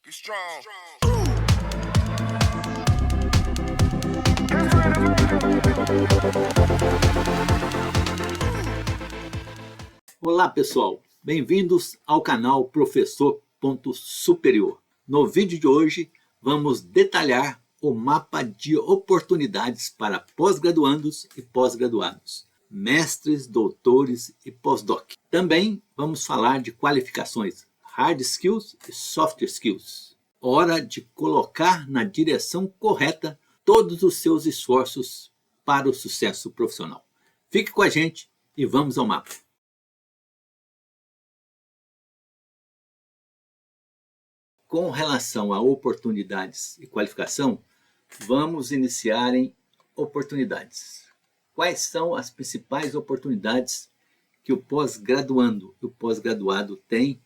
Be strong. Olá pessoal, bem-vindos ao canal Professor Ponto Superior. No vídeo de hoje vamos detalhar o mapa de oportunidades para pós-graduandos e pós-graduados, mestres, doutores e pós-doc. Também vamos falar de qualificações hard skills e soft skills. Hora de colocar na direção correta todos os seus esforços para o sucesso profissional. Fique com a gente e vamos ao mapa. Com relação a oportunidades e qualificação, vamos iniciar em oportunidades. Quais são as principais oportunidades que o pós-graduando e o pós-graduado têm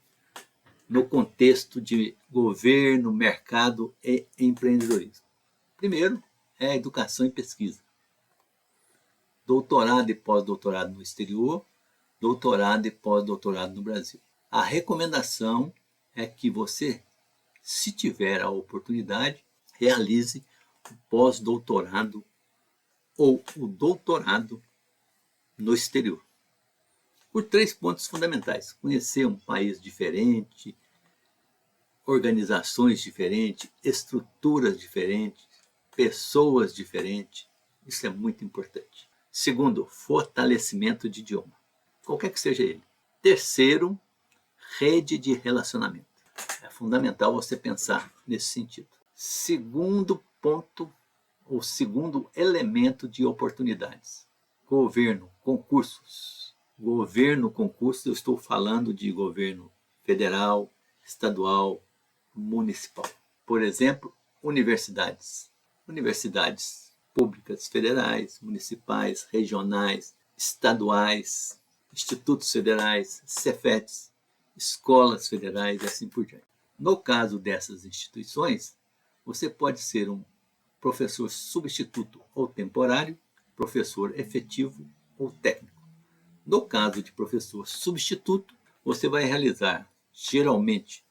no contexto de governo, mercado e empreendedorismo? Primeiro é a educação e pesquisa. Doutorado e pós-doutorado no exterior, doutorado e pós-doutorado no Brasil. A recomendação é que você, se tiver a oportunidade, realize o pós-doutorado ou o doutorado no exterior. Por 3 pontos fundamentais: conhecer um país diferente, organizações diferentes, estruturas diferentes, pessoas diferentes. Isso é muito importante. Segundo, fortalecimento de idioma, qualquer que seja ele. Terceiro, rede de relacionamento. É fundamental você pensar nesse sentido. Segundo ponto, ou segundo elemento de oportunidades: governo, concursos. Governo, concursos, eu estou falando de governo federal, estadual, municipal. Por exemplo, universidades. Universidades públicas federais, municipais, regionais, estaduais, institutos federais, Cefetes, escolas federais e assim por diante. No caso dessas instituições, você pode ser um professor substituto ou temporário, professor efetivo ou técnico. No caso de professor substituto, você vai realizar geralmente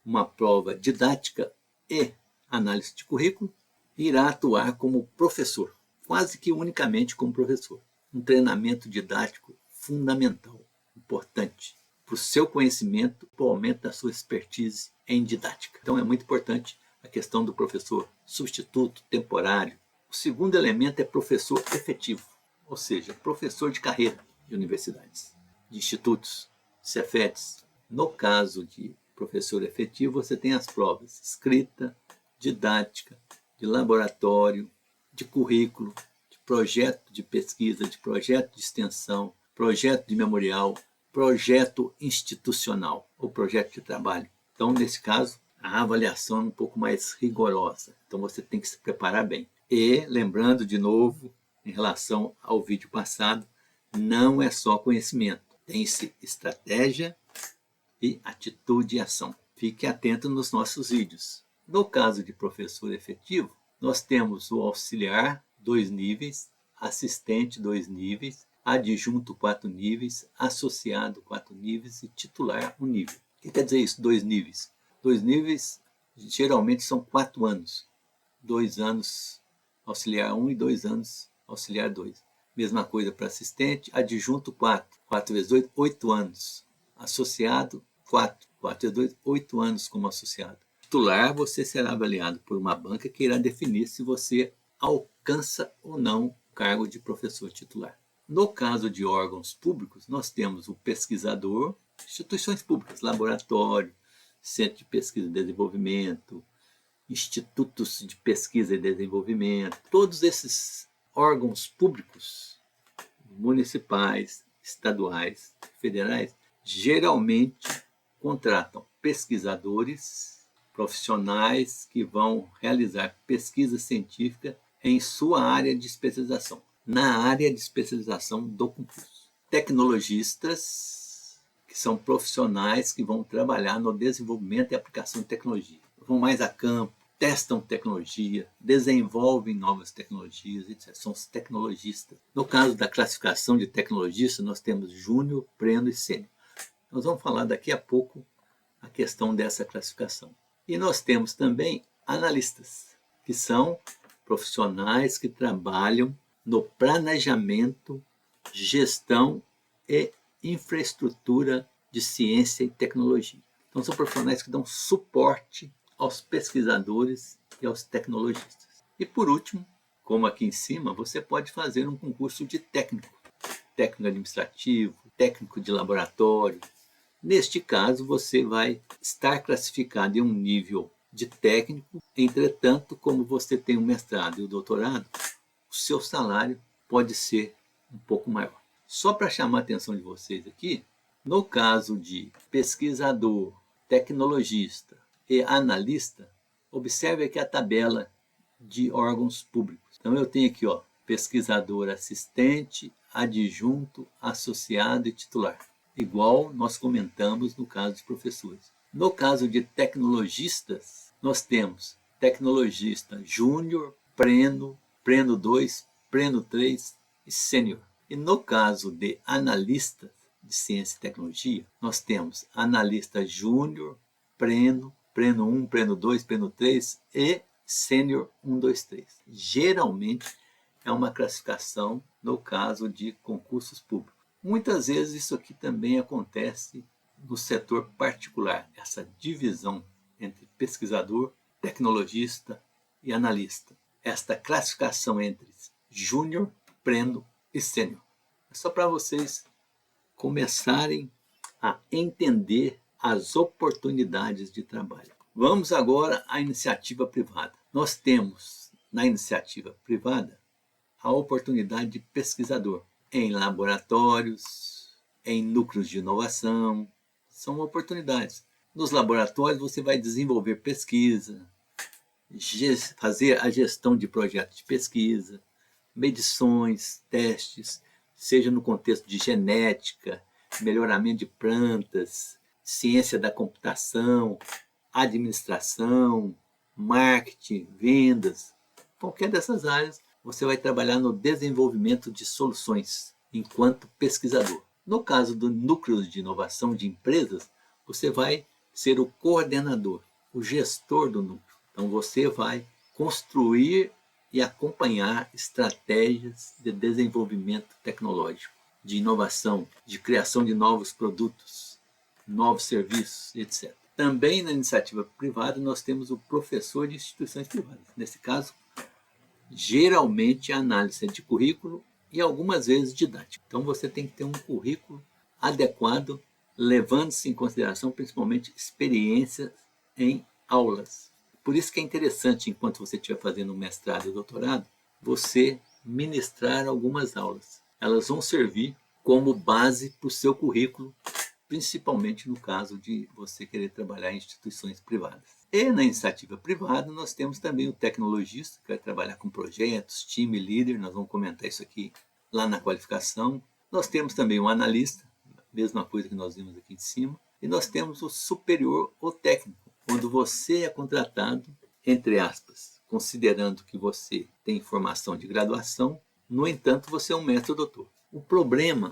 uma prova didática e análise de currículo e irá atuar como professor, quase que unicamente como professor. Um treinamento didático fundamental, importante para o seu conhecimento, para o aumento da sua expertise em didática. Então é muito importante a questão do professor substituto, temporário. O segundo elemento é professor efetivo, ou seja, professor de carreira de universidades, de institutos, Cefetes. No caso de professor efetivo, você tem as provas escrita, didática, de laboratório, de currículo, de projeto de pesquisa, de projeto de extensão, projeto de memorial, projeto institucional ou projeto de trabalho. Então, nesse caso, a avaliação é um pouco mais rigorosa. Então, você tem que se preparar bem. E, lembrando de novo, em relação ao vídeo passado, não é só conhecimento. Tem-se estratégia e atitude e ação. Fique atento nos nossos vídeos. No caso de professor efetivo, nós temos o auxiliar 2 níveis, assistente 2 níveis, adjunto 4 níveis, associado 4 níveis e titular 1 nível. O que quer dizer isso, 2 níveis? 2 níveis geralmente são 4 anos. 2 anos auxiliar 1 e 2 anos auxiliar 2. Mesma coisa para assistente, adjunto 4. 4 vezes 8, 8 anos. Associado 4. 4 vezes 2, 8 anos como associado. Titular, você será avaliado por uma banca que irá definir se você alcança ou não o cargo de professor titular. No caso de órgãos públicos, nós temos o pesquisador, instituições públicas, laboratório, centro de pesquisa e desenvolvimento, institutos de pesquisa e desenvolvimento. Todos esses órgãos públicos, municipais, estaduais, federais, geralmente contratam pesquisadores, profissionais que vão realizar pesquisa científica em sua área de especialização, na área de especialização do concurso. Tecnologistas, que são profissionais que vão trabalhar no desenvolvimento e aplicação de tecnologia. Vão mais a campo, testam tecnologia, desenvolvem novas tecnologias, etc. São os tecnologistas. No caso da classificação de tecnologista, nós temos júnior, pleno e sênior. Nós vamos falar daqui a pouco a questão dessa classificação. E nós temos também analistas, que são profissionais que trabalham no planejamento, gestão e infraestrutura de ciência e tecnologia. Então, são profissionais que dão suporte aos pesquisadores e aos tecnologistas. E, por último, como aqui em cima, você pode fazer um concurso de técnico administrativo, técnico de laboratório. Neste caso, você vai estar classificado em um nível de técnico, entretanto, como você tem o mestrado e o doutorado, o seu salário pode ser um pouco maior. Só para chamar a atenção de vocês aqui, no caso de pesquisador, tecnologista e analista, observe aqui a tabela de órgãos públicos. Então eu tenho aqui, pesquisador assistente, adjunto, associado e titular. Igual nós comentamos no caso dos professores. No caso de tecnologistas, nós temos tecnologista júnior, pleno, pleno 2, pleno 3 e sênior. E no caso de analistas de ciência e tecnologia, nós temos analista júnior, pleno, pleno 1, pleno 2, pleno 3 e sênior 1, 2, 3. Geralmente é uma classificação no caso de concursos públicos. Muitas vezes isso aqui também acontece no setor particular, essa divisão entre pesquisador, tecnologista e analista. Esta classificação entre júnior, pleno e sênior. É só para vocês começarem a entender as oportunidades de trabalho. Vamos agora à iniciativa privada. Nós temos na iniciativa privada a oportunidade de pesquisador em laboratórios, em núcleos de inovação, são oportunidades. Nos laboratórios você vai desenvolver pesquisa, fazer a gestão de projetos de pesquisa, medições, testes, seja no contexto de genética, melhoramento de plantas, ciência da computação, administração, marketing, vendas. Qualquer dessas áreas você vai trabalhar no desenvolvimento de soluções enquanto pesquisador. No caso do núcleo de inovação de empresas, você vai ser o coordenador, o gestor do núcleo. Então você vai construir e acompanhar estratégias de desenvolvimento tecnológico, de inovação, de criação de novos produtos, novos serviços, etc. Também na iniciativa privada nós temos o professor de instituições privadas. Nesse caso, geralmente a análise é de currículo e algumas vezes didática. Então você tem que ter um currículo adequado, levando-se em consideração principalmente experiências em aulas. Por isso que é interessante, enquanto você estiver fazendo um mestrado e doutorado, você ministrar algumas aulas. Elas vão servir como base para o seu currículo, principalmente no caso de você querer trabalhar em instituições privadas. E na iniciativa privada nós temos também o tecnologista, que vai trabalhar com projetos, time, líder, nós vamos comentar isso aqui lá na qualificação. Nós temos também o analista, mesma coisa que nós vimos aqui em cima. E nós temos o superior ou técnico, quando você é contratado, entre aspas, considerando que você tem formação de graduação, no entanto você é um mestre ou doutor. O problema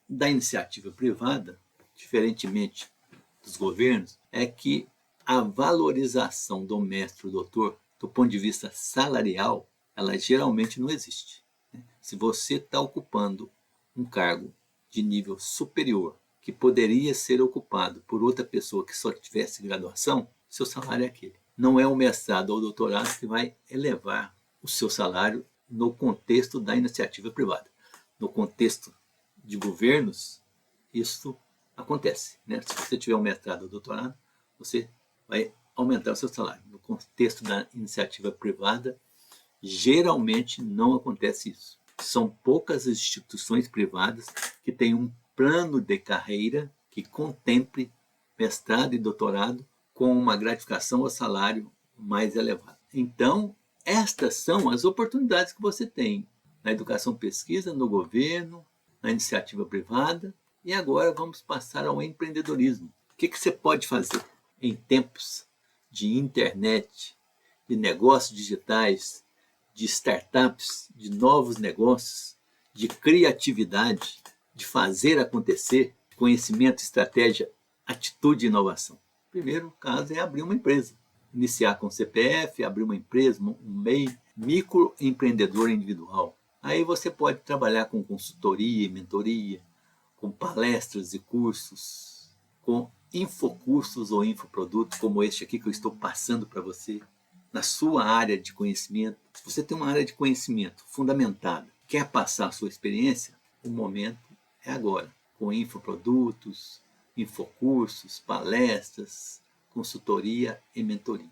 da iniciativa privada, diferentemente dos governos, é que a valorização do mestre ou doutor, do ponto de vista salarial, ela geralmente não existe. Se você está ocupando um cargo de nível superior, que poderia ser ocupado por outra pessoa que só tivesse graduação, seu salário é aquele. Não é o mestrado ou o doutorado que vai elevar o seu salário no contexto da iniciativa privada. No contexto de governos, isso acontece. Se você tiver um mestrado ou doutorado, você vai aumentar o seu salário. No contexto da iniciativa privada, geralmente não acontece isso. São poucas instituições privadas que têm um plano de carreira que contemple mestrado e doutorado com uma gratificação ou salário mais elevado. Então, estas são as oportunidades que você tem na educação pesquisa, no governo, na iniciativa privada. E agora vamos passar ao empreendedorismo. O que você pode fazer em tempos de internet, de negócios digitais, de startups, de novos negócios, de criatividade, de fazer acontecer, conhecimento, estratégia, atitude e inovação? Primeiro caso é abrir uma empresa. iniciar com CPF, abrir uma empresa, um MEI, microempreendedor individual. Aí você pode trabalhar com consultoria e mentoria, com palestras e cursos, com infocursos ou infoprodutos, como este aqui que eu estou passando para você, na sua área de conhecimento. Se você tem uma área de conhecimento fundamentada, quer passar a sua experiência, o momento é agora, com infoprodutos, infocursos, palestras, consultoria e mentoria.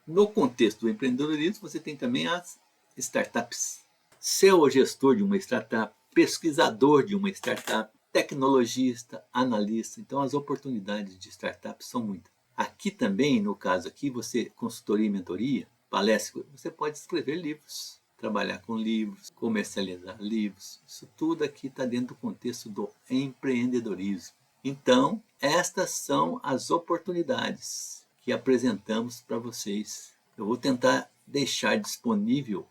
No contexto do empreendedorismo, você tem também as startups. Ser o gestor de uma startup, pesquisador de uma startup, tecnologista, analista. Então, as oportunidades de startup são muitas. Aqui também, no caso aqui, você, consultoria e mentoria, palestra, você pode escrever livros, trabalhar com livros, comercializar livros. Isso tudo aqui está dentro do contexto do empreendedorismo. Então, estas são as oportunidades que apresentamos para vocês. Eu vou tentar deixar disponível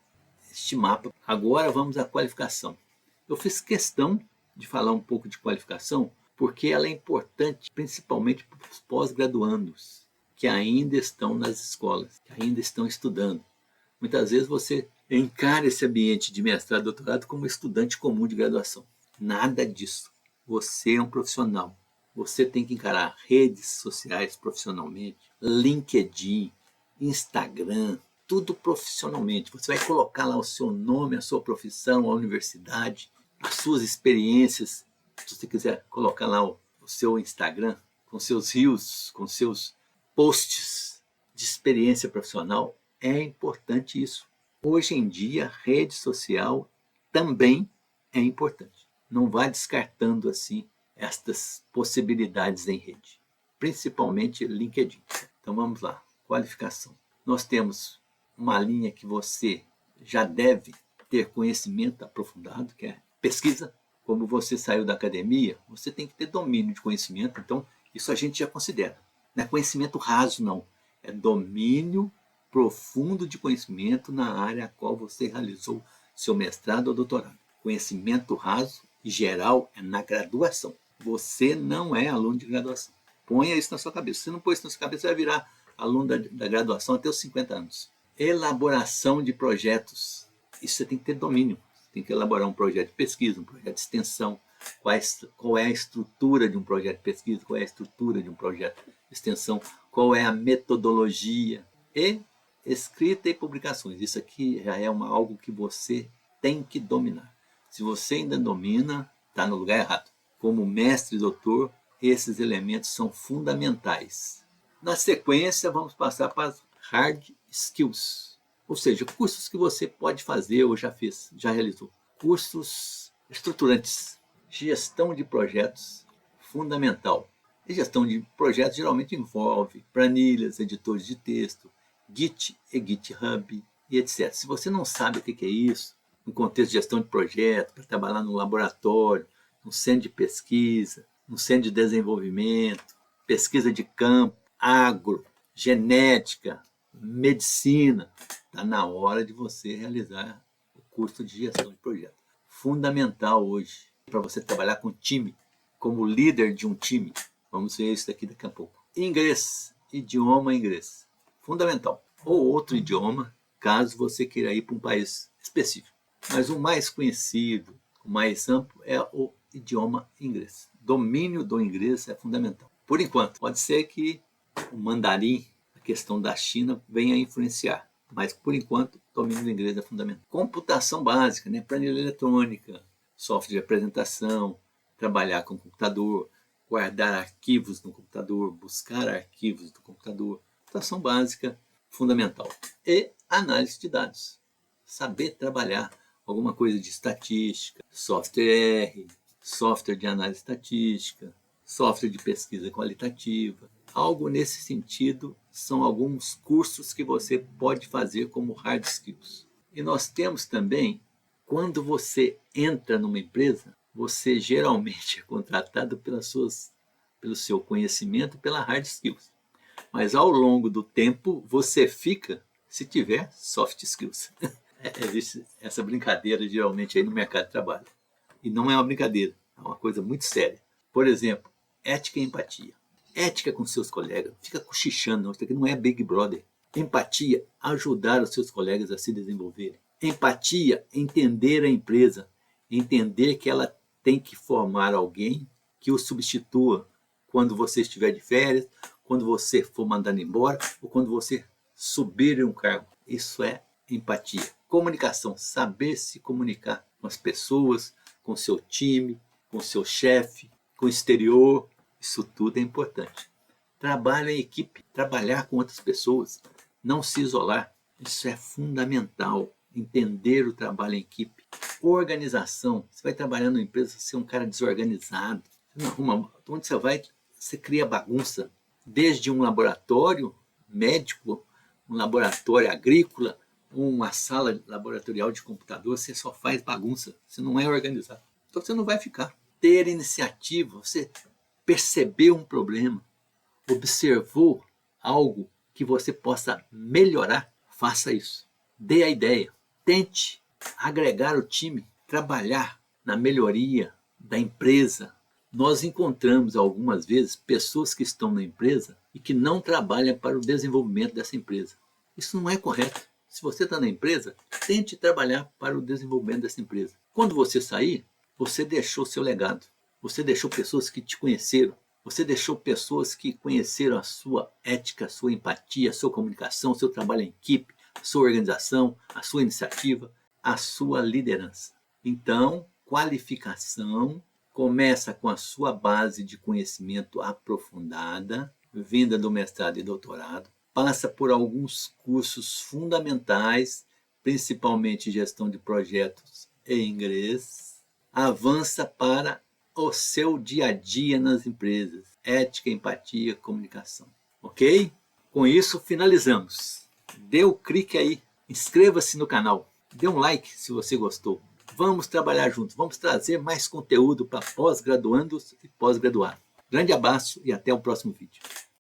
este mapa. Agora vamos à qualificação. Eu fiz questão de falar um pouco de qualificação, porque ela é importante principalmente para os pós-graduandos que ainda estão nas escolas, que ainda estão estudando. Muitas vezes você encara esse ambiente de mestrado e doutorado como estudante comum de graduação. Nada disso. Você é um profissional. Você tem que encarar redes sociais profissionalmente, LinkedIn, Instagram, tudo profissionalmente. Você vai colocar lá o seu nome, a sua profissão, a universidade, as suas experiências. Se você quiser colocar lá o seu Instagram, com seus reels, com seus posts de experiência profissional, é importante isso. Hoje em dia, rede social também é importante. Não vá descartando assim estas possibilidades em rede, principalmente LinkedIn. Então vamos lá, qualificação. Nós temos uma linha que você já deve ter conhecimento aprofundado, que é pesquisa. Como você saiu da academia, você tem que ter domínio de conhecimento, então isso a gente já considera. Não é conhecimento raso, não. É domínio profundo de conhecimento na área a qual você realizou seu mestrado ou doutorado. Conhecimento raso e geral é na graduação. Você não é aluno de graduação. Ponha isso na sua cabeça. Se não pôr isso na sua cabeça, você vai virar aluno da graduação até os 50 anos. Elaboração de projetos. Isso você tem que ter domínio. Você tem que elaborar um projeto de pesquisa, um projeto de extensão. Qual é a estrutura de um projeto de pesquisa? Qual é a estrutura de um projeto de extensão? Qual é a metodologia? E escrita e publicações. Isso aqui já é algo que você tem que dominar. Se você ainda domina, está no lugar errado. Como mestre e doutor, esses elementos são fundamentais. Na sequência, vamos passar para as hard skills, ou seja, cursos que você pode fazer ou já fez, já realizou. Cursos estruturantes, gestão de projetos, fundamental. E gestão de projetos geralmente envolve planilhas, editores de texto, Git e GitHub e etc. Se você não sabe o que é isso, no contexto de gestão de projeto, para trabalhar no laboratório, no centro de pesquisa, no centro de desenvolvimento, pesquisa de campo, agro, genética, medicina, está na hora de você realizar o curso de gestão de projeto. Fundamental hoje para você trabalhar com time, como líder de um time. Vamos ver isso daqui a pouco. Inglês, idioma inglês. Fundamental. Ou outro idioma, caso você queira ir para um país específico. Mas o mais conhecido, o mais amplo, é o idioma inglês. Domínio do inglês é fundamental. Por enquanto, pode ser que o mandarim, a questão da China, venha a influenciar. Mas, por enquanto, o domínio do inglês é fundamental. Computação básica, né? Planilha eletrônica, software de apresentação, trabalhar com o computador, guardar arquivos no computador, buscar arquivos do computador. Computação básica, fundamental. E análise de dados. Saber trabalhar alguma coisa de estatística, software R, software de análise estatística, software de pesquisa qualitativa. Algo nesse sentido são alguns cursos que você pode fazer como hard skills. E nós temos também, quando você entra numa empresa, você geralmente é contratado pelo seu conhecimento e pela hard skills. Mas ao longo do tempo você fica se tiver soft skills. Existe essa brincadeira geralmente aí no mercado de trabalho. E não é uma brincadeira, é uma coisa muito séria. Por exemplo, ética e empatia. Ética com seus colegas. Fica cochichando, não. Isso aqui não é Big Brother. Empatia, ajudar os seus colegas a se desenvolverem. Empatia, entender a empresa, entender que ela tem que formar alguém que o substitua quando você estiver de férias, quando você for mandado embora ou quando você subir em um cargo. Isso é empatia. Comunicação, saber se comunicar com as pessoas, com o seu time, com o seu chefe, com o exterior. Isso tudo é importante. Trabalho em equipe, trabalhar com outras pessoas, não se isolar. Isso é fundamental, entender o trabalho em equipe. Organização, você vai trabalhar numa empresa, você é um cara desorganizado. Onde você vai, você cria bagunça. Desde um laboratório médico, um laboratório agrícola, uma sala laboratorial de computador, você só faz bagunça, você não é organizado. Então você não vai ficar. Ter iniciativa, você percebeu um problema, observou algo que você possa melhorar, faça isso. Dê a ideia, tente agregar o time, trabalhar na melhoria da empresa. Nós encontramos algumas vezes pessoas que estão na empresa e que não trabalham para o desenvolvimento dessa empresa. Isso não é correto. Se você está na empresa, tente trabalhar para o desenvolvimento dessa empresa. Quando você sair, você deixou seu legado. Você deixou pessoas que te conheceram. Você deixou pessoas que conheceram a sua ética, a sua empatia, a sua comunicação, o seu trabalho em equipe, a sua organização, a sua iniciativa, a sua liderança. Então, qualificação começa com a sua base de conhecimento aprofundada, vinda do mestrado e doutorado, passa por alguns cursos fundamentais, principalmente gestão de projetos em inglês, avança para o seu dia a dia nas empresas, ética, empatia, comunicação. Ok? Com isso, finalizamos. Dê o clique aí, inscreva-se no canal, dê um like se você gostou. Vamos trabalhar juntos, vamos trazer mais conteúdo para pós-graduandos e pós-graduados. Grande abraço e até o próximo vídeo.